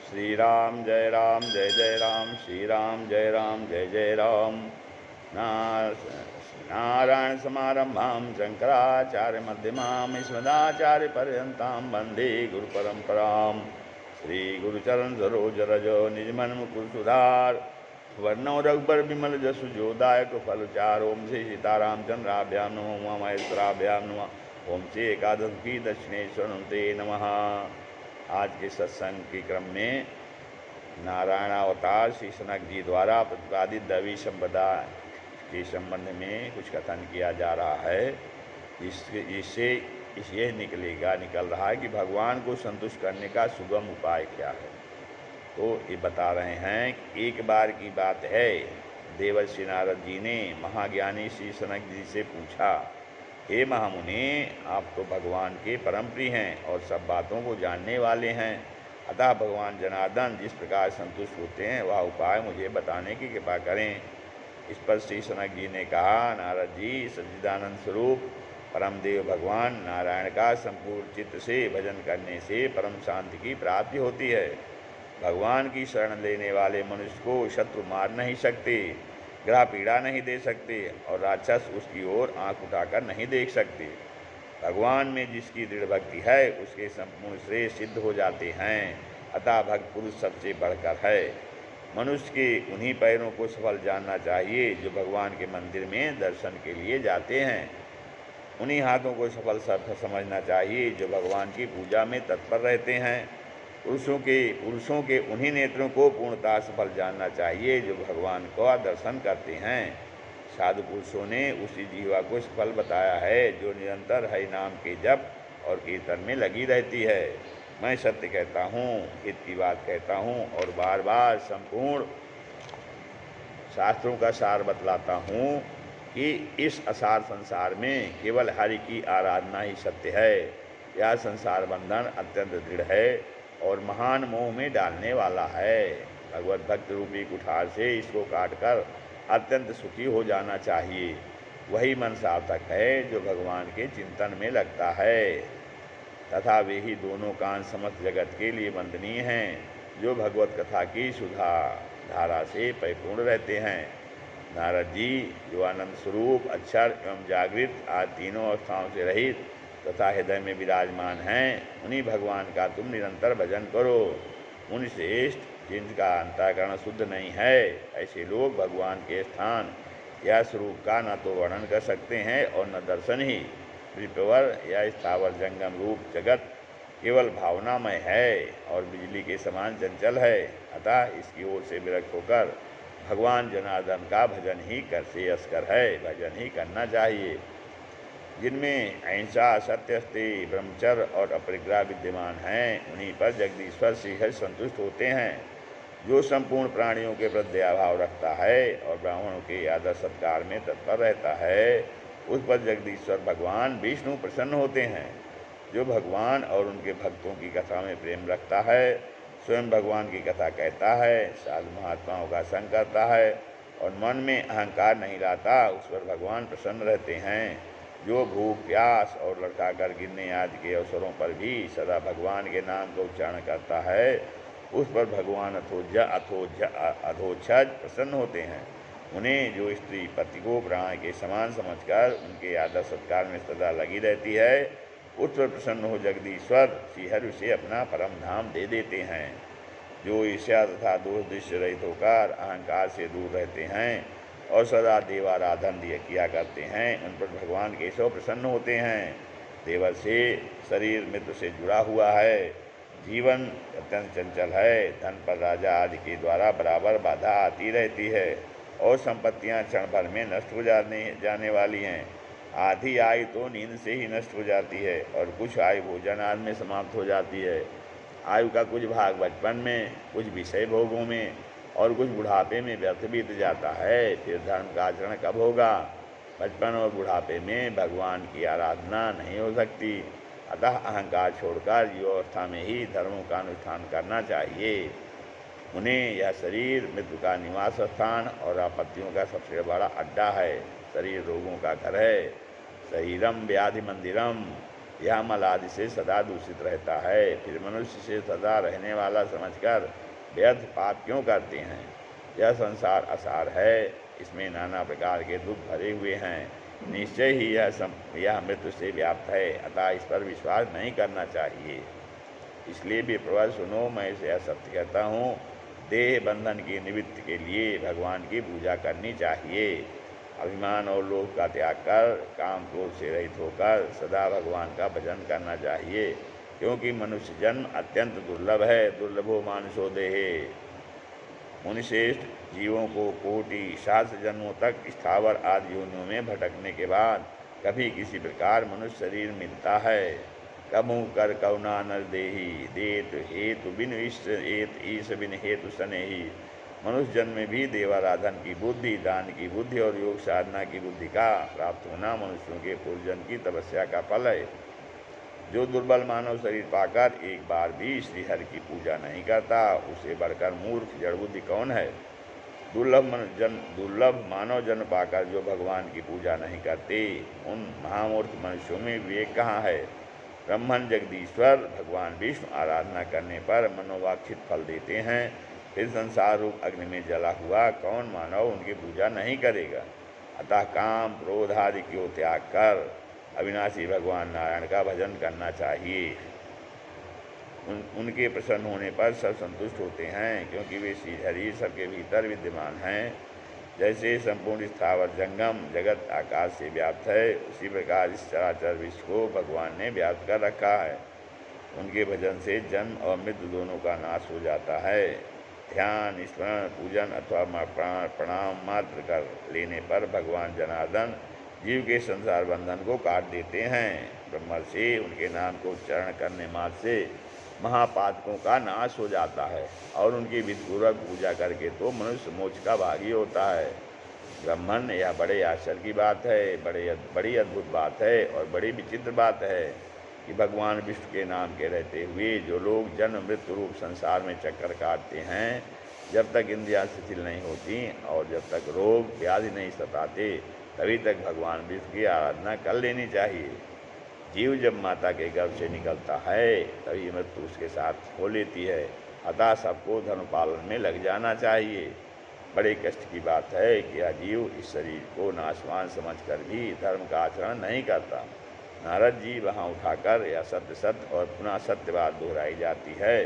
श्री राम जय राम श्री राम जय जय राम। नारायण समारंभां शंकराचार्य मध्यमां अस्मदाचार्य पर्यन्तां वन्दे गुरु परंपरां। श्री गुरुचरण सरोज रज निजमन मुकुर सुधार वर्णो रघुबर विमल जसु जो दायक फल चार। ओम श्री सीताराम चंद्राभ्याम नमो उमा महेश्वराभ्याम नमः। ओम श्री एकादश की दक्षिणेश्वर ते नमः। आज के सत्संग के क्रम में नारायण अवतार श्री सनक जी द्वारा प्रतिपादित दैवी संपदा के संबंध में कुछ कथन किया जा रहा है। इससे ये निकल रहा है कि भगवान को संतुष्ट करने का सुगम उपाय क्या है। तो ये बता रहे हैं कि एक बार की बात है, देवर्षि नारद जी ने महाज्ञानी श्री सनक जी से पूछा, हे महामुनि, आप तो भगवान के परम प्रिय हैं और सब बातों को जानने वाले हैं, अतः भगवान जनार्दन जिस प्रकार संतुष्ट होते हैं वह उपाय मुझे बताने की कृपा करें। इस पर श्री सनक जी ने कहा, नारद जी, सच्चिदानंद स्वरूप परम देव भगवान नारायण का संपूर्ण चित्त से भजन करने से परम शांति की प्राप्ति होती है। भगवान की शरण लेने वाले मनुष्य को शत्रु मार नहीं सकते, ग्रह पीड़ा नहीं दे सकते और राक्षस उसकी ओर आंख उठाकर नहीं देख सकते। भगवान में जिसकी दृढ़ भक्ति है उसके संपूर्ण श्रेय सिद्ध हो जाते हैं, अतः भक्त पुरुष सबसे बढ़कर है। मनुष्य के उन्हीं पैरों को सफल जानना चाहिए जो भगवान के मंदिर में दर्शन के लिए जाते हैं। उन्हीं हाथों को सफल समझना चाहिए जो भगवान की पूजा में तत्पर रहते हैं। पुरुषों के उन्हीं नेत्रों को पूर्णतः सफल जानना चाहिए जो भगवान का दर्शन करते हैं। साधु पुरुषों ने उसी जीवा को सफल बताया है जो निरंतर हरि नाम के जप और कीर्तन में लगी रहती है। मैं सत्य कहता हूँ, हित की बात कहता हूँ और बार बार संपूर्ण शास्त्रों का सार बतलाता हूँ कि इस असार संसार में केवल हरि की आराधना ही सत्य है। यह संसार बंधन अत्यंत दृढ़ है और महान मोह में डालने वाला है। भगवत भक्त रूपी कुठार से इसको काटकर अत्यंत सुखी हो जाना चाहिए। वही मन सार्थक है जो भगवान के चिंतन में लगता है, तथा वे ही दोनों कान समस्त जगत के लिए वंदनीय हैं जो भगवत कथा की सुधा धारा से परिपूर्ण रहते हैं। नारद जी, जो आनंद स्वरूप, अक्षर एवं जागृत आदि तीनों अवस्थाओं से रहित तथा हृदय में विराजमान हैं, उन्हीं भगवान का तुम निरंतर भजन करो। उन श्रेष्ठ जिनका अंतःकरण शुद्ध नहीं है, ऐसे लोग भगवान के स्थान या स्वरूप का न तो वर्णन कर सकते हैं और न दर्शन ही। विप्रवर या स्थावर जंगम रूप जगत केवल भावनामय है और बिजली के समान चंचल है, अतः इसकी ओर से विरक्त होकर भगवान जनार्दन का भजन ही कर श्रेयस्कर है, भजन ही करना चाहिए। जिनमें अहिंसा, सत्यस्ति, ब्रह्मचर्य और अपरिग्रह विद्यमान हैं, उन्हीं पर जगदीश्वर श्रीहरि संतुष्ट होते हैं। जो संपूर्ण प्राणियों के प्रति दयाभाव रखता है और ब्राह्मणों के आदर सत्कार में तत्पर रहता है, उस पर जगदीश्वर भगवान विष्णु प्रसन्न होते हैं। जो भगवान और उनके भक्तों की कथा में प्रेम रखता है, स्वयं भगवान की कथा कहता है, साधु महात्माओं का संग करता है और मन में अहंकार नहीं लाता, उस पर भगवान प्रसन्न रहते हैं। जो भूख, प्यास और लड़का कर गिरने आदि के अवसरों पर भी सदा भगवान के नाम का उच्चारण करता है, उस पर भगवान अधोक्षज प्रसन्न होते हैं। उन्हें जो स्त्री पति को प्राण के समान समझकर उनके आदर सत्कार में सदा लगी रहती है, उस पर प्रसन्न हो जगदीश्वर श्रीहरि उसे अपना परम धाम दे देते हैं। जो ईर्ष्या तथा दोष दृश्य रहित होकर अहंकार से दूर रहते हैं और सदा देवाराधन किया करते हैं, उन पर भगवान केशव प्रसन्न होते हैं। देवर से शरीर मित्र से जुड़ा हुआ है, जीवन अत्यंत चंचल है, धन पर राजा आदि के द्वारा बराबर बाधा आती रहती है और संपत्तियां क्षण भर में नष्ट हो जाने वाली हैं। आधी आयु तो नींद से ही नष्ट हो जाती है और कुछ आयु भोजन आदि में समाप्त हो जाती है। आयु का कुछ भाग बचपन में, कुछ विषय भोगों में और कुछ बुढ़ापे में व्यर्थ बीत जाता है। फिर धर्म का आचरण कब होगा? बचपन और बुढ़ापे में भगवान की आराधना नहीं हो सकती, अतः अहंकार छोड़कर युवावस्था में ही धर्मों का अनुष्ठान करना चाहिए। उन्हें यह शरीर मृत्यु का निवास स्थान और आपत्तियों का सबसे बड़ा अड्डा है। शरीर रोगों का घर है। शरीरम व्याधि मंदिरम, यह मल आदि से सदा दूषित रहता है। फिर मनुष्य से सदा रहने वाला समझकर व्यर्थ पाप क्यों करते हैं? यह संसार असार है, इसमें नाना प्रकार के दुख भरे हुए हैं। निश्चय ही यह मृत्यु से व्याप्त है, अतः इस पर विश्वास नहीं करना चाहिए। इसलिए भी प्रभु सुनो, मैं इसे यह सत्य कहता हूँ, देह बंधन की निवृत्ति के लिए भगवान की पूजा करनी चाहिए। अभिमान और लोभ का त्याग कर काम क्रोध से रहित होकर सदा भगवान का भजन करना चाहिए, क्योंकि मनुष्य जन्म अत्यंत दुर्लभ है। दुर्लभो मानुषो देहे। मुनिश्रेष्ठ, जीवों को कोटि सहस्र जन्मों तक स्थावर आदि योनियों में भटकने के बाद कभी किसी प्रकार मनुष्य शरीर मिलता है। कबहू कर करुणा नर देही, देत हेतु बिन ईश बिन हेतु सनेही। मनुष्य जन्म में भी देवाराधन की बुद्धि, दान की बुद्धि और योग साधना की बुद्धि का प्राप्त होना मनुष्यों के पूर्वजन्म की तपस्या का फल है। जो दुर्बल मानव शरीर पाकर एक बार भी श्रीहरि की पूजा नहीं करता, उसे बढ़कर मूर्ख जड़ बुद्धि कौन है? दुर्लभ मानव जन्म पाकर जो भगवान की पूजा नहीं करते, उन महामूर्ख मनुष्यों में विवेक कहाँ है? ब्रह्मन जगदीश्वर भगवान विष्णु आराधना करने पर मनोवांछित फल देते हैं, फिर संसार रूप अग्नि में जला हुआ कौन मानव उनकी पूजा नहीं करेगा? अतः काम क्रोध आदि को त्याग कर अविनाशी भगवान नारायण का भजन करना चाहिए। उनके प्रसन्न होने पर सब संतुष्ट होते हैं, क्योंकि वे श्रीहरि सबके भीतर विद्यमान हैं। जैसे संपूर्ण स्थावर जंगम जगत आकाश से व्याप्त है, उसी प्रकार इस चराचर विश्व को भगवान ने व्याप्त कर रखा है। उनके भजन से जन्म और मृत्यु दोनों का नाश हो जाता है। ध्यान, स्मरण, पूजन अथवा प्रणाम मात्र कर लेने पर भगवान जनार्दन जीव के संसार बंधन को काट देते हैं। ब्रह्म से उनके नाम को उच्चारण करने मात्र से महापातकों का नाश हो जाता है, और उनकी विधिपूर्वक पूजा करके तो मनुष्य मोक्ष का भागी होता है। ब्रह्मन, यह बड़े आश्चर्य की बात है, बड़ी अद्भुत बात है और बड़ी विचित्र बात है कि भगवान विष्णु के नाम के रहते हुए जो लोग जन्म मृत्यु रूप संसार में चक्कर काटते हैं, जब तक इंद्रियां शिथिल नहीं होती और जब तक रोग व्याधि नहीं सताते, तभी तक भगवान विष्णु की आराधना कर लेनी चाहिए। जीव जब माता के गर्भ से निकलता है, तभी मृत्यु उसके साथ हो लेती है। अतः सबको धर्म पालन में लग जाना चाहिए। बड़े कष्ट की बात है कि यह जीव इस शरीर को नाशवान समझकर भी धर्म का आचरण नहीं करता। नारद जी वहाँ उठाकर यह सत्य और पुनः सत्य बात दोहराई जाती है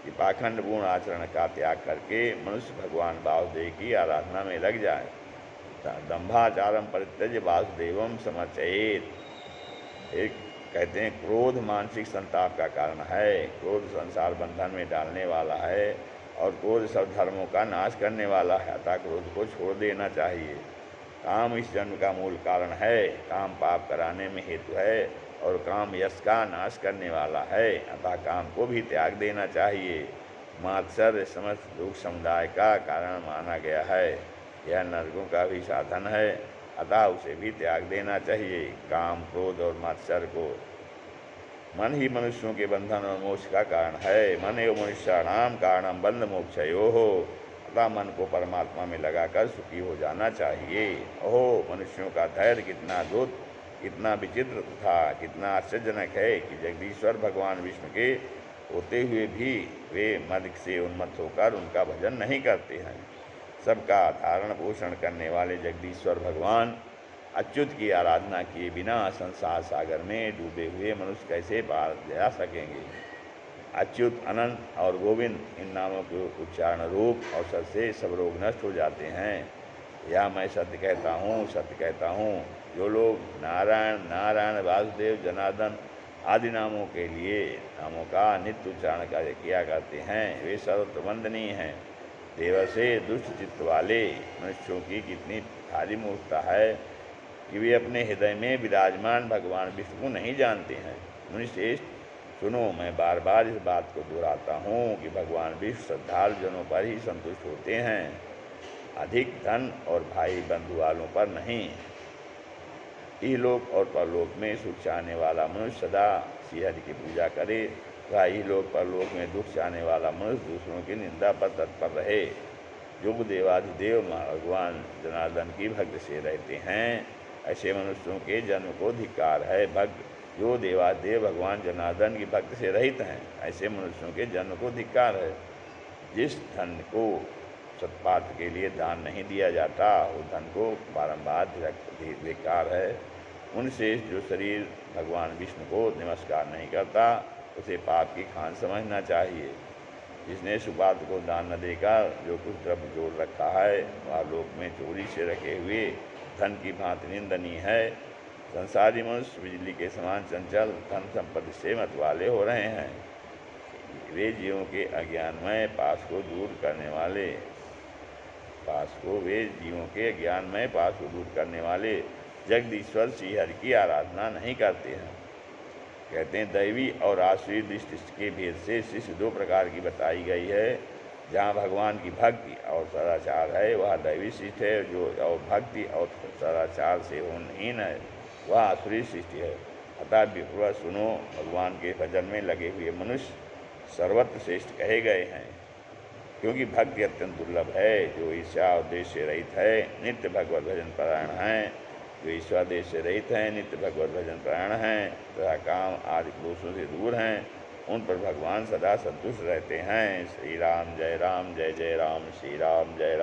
कि पाखंड पूर्ण आचरण का त्याग करके मनुष्य भगवान वासुदेव की आराधना में लग जाए। दंभाचारम परित्यज्य वासुदेवम समर्चयेत। एक कहते हैं क्रोध मानसिक संताप का कारण है। क्रोध संसार बंधन में डालने वाला है और क्रोध सब धर्मों का नाश करने वाला है, अतः क्रोध को छोड़ देना चाहिए। काम इस जन्म का मूल कारण है। काम पाप कराने में हेतु है और काम यश का नाश करने वाला है, अतः काम को भी त्याग देना चाहिए। मात्सर्य समस्त दुख समुदाय का कारण माना गया है। यह नरकों का भी साधन है, अतः उसे भी त्याग देना चाहिए। काम, क्रोध और मात्सर्य को मन ही मनुष्यों के बंधन और मोक्ष का कारण है। मन एवं मनुष्याणाम कारणम बंध मोक्षयोः। अतः मन को परमात्मा में लगाकर सुखी हो जाना चाहिए। ओहो, मनुष्यों का धैर्य कितना अद्भुत, कितना विचित्र था, कितना आश्चर्यजनक है कि जगदीश्वर भगवान विष्णु के होते हुए भी वे मद से उन्मत्त होकर उनका भजन नहीं करते हैं। सबका धारण पोषण करने वाले जगदीश्वर भगवान अच्युत की आराधना किए बिना संसार सागर में डूबे हुए मनुष्य कैसे पार जा सकेंगे? अच्युत, अनंत और गोविंद, इन नामों के उच्चारण रूप अवसर से सब रोग नष्ट हो जाते हैं। या मैं सत्य कहता हूँ, जो लोग नारायण, नारायण, वासुदेव, जनार्दन आदि नामों के लिए नामों का नित्य उच्चारण किया करते हैं, वे सर्वत्र वंदनीय हैं। देव से दुष्ट चित्त वाले मनुष्यों की कितनी भारी मूर्खता है कि वे अपने हृदय में विराजमान भगवान विष्णु को नहीं जानते हैं। मुनिश्रेष्ठ, सुनो, मैं बार बार इस बात को दोहराता हूँ कि भगवान विष्णु श्रद्धालु जनों पर ही संतुष्ट होते हैं, अधिक धन और भाई बंधु वालों पर नहीं। इहलोक और परलोक में सुख चाहने वाला मनुष्य सदा श्रीहरि की पूजा करे, वह इहलोक परलोक में दुख चाहने वाला मनुष्य दूसरों की निंदा पर तत्पर रहे। युग देवाधिदेव भगवान जनार्दन की भक्ति से रहते हैं, ऐसे मनुष्यों के जन्म को धिक्कार है। जो देवादेव भगवान जनार्दन की भक्ति से रहित हैं, ऐसे मनुष्यों के जन्म को धिक्कार है। जिस धन को सत्पात्र के लिए दान नहीं दिया जाता, उस धन को बारंबार धिक्कार है। उनसे जो शरीर भगवान विष्णु को नमस्कार नहीं करता, उसे पाप की खान समझना चाहिए। जिसने सुपात्र को दान न देकर जो कुछ द्रव्य जोड़ रखा है, वह लोक में चोरी से रखे हुए धन की भांति निंदनीय है। संसारी मनुष्य बिजली के समान चंचल धन संपत्ति से मतवाले हो रहे हैं। वे जीवों के अज्ञानमय पास को दूर करने वाले जगदीश्वर श्री हरि की आराधना नहीं करते हैं। कहते हैं, दैवी और आश्रय दृष्टि के भेद से शिष्य दो प्रकार की बताई गई है। जहाँ भगवान की भक्ति और सदाचार है, वह दैवी शिष्य है। जो और भक्ति और सदाचार से होनहीन है, वह आसुरी शिष्य है। अतः विप्र सुनो, भगवान के भजन में लगे हुए मनुष्य सर्वत्र श्रेष्ठ कहे गए हैं, क्योंकि भक्ति अत्यंत दुर्लभ है। जो ईर्ष्या उद्देश्य से रहित है, नित्य भगवत भजन परायण हैं। जो ईर्ष्यादेश से रहित हैं, नित्य भगवत भजन परायण हैं तथा काम आदि क्रोशों से दूर हैं, उन पर भगवान सदा संतुष्ट रहते हैं। श्री राम जय राम, जय जय राम, श्री राम जय राम।